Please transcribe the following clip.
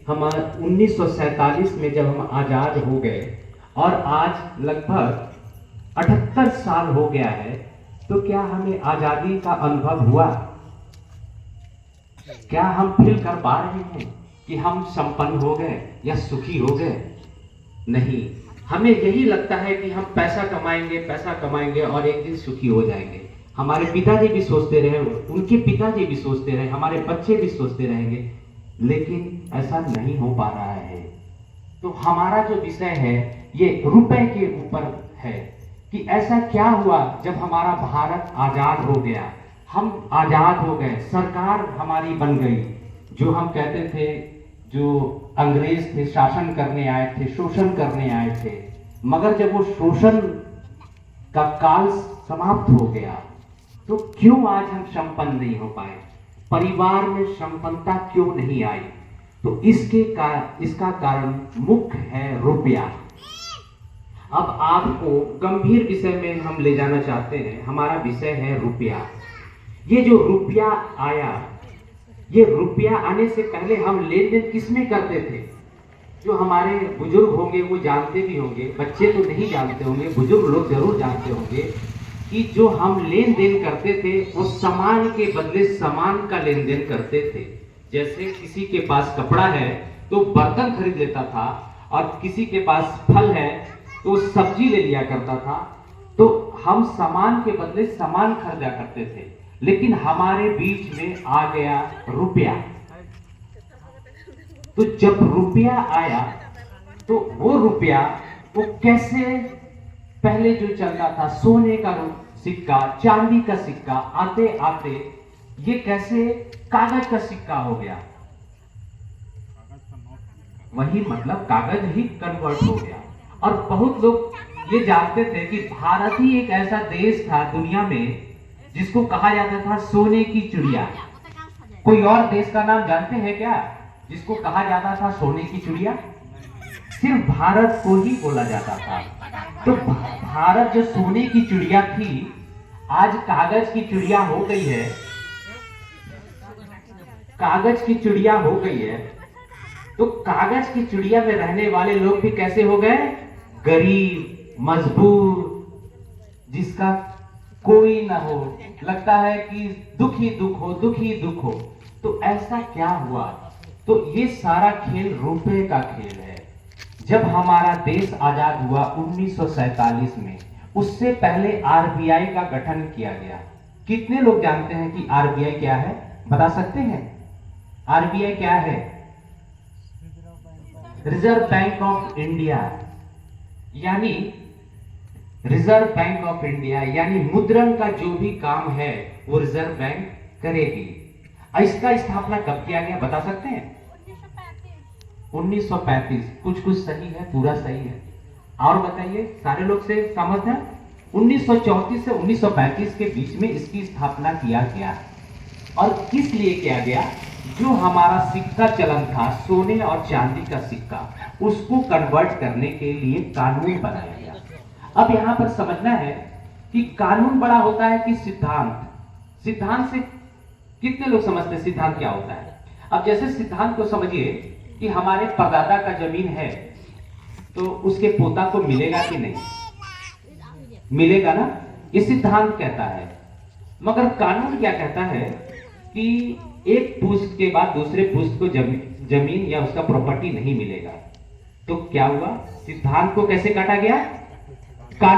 हम 1947 में जब हम आजाद हो गए और आज लगभग 78 साल हो गया है, तो क्या हमें आजादी का अनुभव हुआ? क्या हम फील कर पा रहे हैं कि हम संपन्न हो गए या सुखी हो गए? नहीं, हमें यही लगता है कि हम पैसा कमाएंगे और एक दिन सुखी हो जाएंगे। हमारे पिताजी भी सोचते रहे, उनके पिताजी भी सोचते रहे, हमारे बच्चे भी सोचते रहेंगे, लेकिन ऐसा नहीं हो पा रहा है। तो हमारा जो विषय है ये रुपए के ऊपर है कि ऐसा क्या हुआ जब हमारा भारत आजाद हो गया, हम आजाद हो गए, सरकार हमारी बन गई। जो हम कहते थे, जो अंग्रेज थे, शासन करने आए थे, शोषण करने आए थे, मगर जब वो शोषण का काल समाप्त हो गया, तो क्यों आज हम संपन्न नहीं हो पाए? परिवार में संपन्नता क्यों नहीं आई? तो इसका कारण मुख्य है रुपया। अब आपको गंभीर विषय में हम ले जाना चाहते हैं। हमारा विषय है रुपया। ये जो रुपया आया, ये रुपया आने से पहले हम लेन देन किसमें करते थे? जो हमारे बुजुर्ग होंगे वो जानते भी होंगे, बच्चे तो नहीं जानते होंगे, बुजुर्ग लोग जरूर जानते होंगे कि जो हम लेन देन करते थे वो सामान के बदले सामान का लेन देन करते थे। जैसे किसी के पास कपड़ा है तो बर्तन खरीद लेता था, और किसी के पास फल है तो सब्जी ले लिया करता था। तो हम सामान के बदले सामान खरीदा करते थे, लेकिन हमारे बीच में आ गया रुपया। तो जब रुपया आया तो वो रुपया वो कैसे, पहले जो चलता था सोने का सिक्का, चांदी का सिक्का, आते आते ये कैसे कागज का सिक्का हो गया। वही मतलब कागज ही कन्वर्ट हो गया। और बहुत लोग ये जानते थे कि भारत ही एक ऐसा देश था दुनिया में जिसको कहा जाता था सोने की चिड़िया। कोई और देश का नाम जानते हैं क्या जिसको कहा जाता था सोने की चिड़िया? सिर्फ भारत को ही बोला जाता था। तो भारत जो सोने की चिड़िया थी, आज कागज की चिड़िया हो गई है। कागज की चिड़िया हो गई है। तो कागज की चिड़िया में रहने वाले लोग भी कैसे हो गए? गरीब, मजबूर, जिसका कोई ना हो, लगता है कि दुख ही दुख हो, दुख ही दुख हो। तो ऐसा क्या हुआ? तो ये सारा खेल रुपए का खेल है। जब हमारा देश आजाद हुआ 1947 में, उससे पहले आरबीआई का गठन किया गया। कितने लोग जानते हैं कि आरबीआई क्या है? बता सकते हैं आरबीआई क्या है? रिजर्व बैंक ऑफ इंडिया, यानी रिजर्व बैंक ऑफ इंडिया यानी मुद्रण का जो भी काम है वो रिजर्व बैंक करेगी। इसका स्थापना कब किया गया बता सकते हैं? 1935। कुछ कुछ सही है, पूरा सही है। और बताइए, सारे लोग से सहमत हैं? 1934 से 1935 के बीच में इसकी स्थापना किया गया। और किस लिए किया गया? जो हमारा सिक्का चलन था, सोने और चांदी का सिक्का, उसको कन्वर्ट करने के लिए कानून बनाया गया। अब यहां पर समझना है कि कानून बड़ा होता है कि सिद्धांत? सिद्धांत से कितने लोग समझते हैं सिद्धांत क्या होता है? अब जैसे सिद्धांत को समझिए कि हमारे परदादा का जमीन है तो उसके पोता को मिलेगा कि नहीं? मिलेगा ना, ये सिद्धांत कहता है। मगर कानून क्या कहता है कि एक पुश्त के बाद दूसरे पुश्त को जमीन या उसका प्रॉपर्टी नहीं मिलेगा। तो क्या हुआ? सिद्धांत को कैसे काटा गया?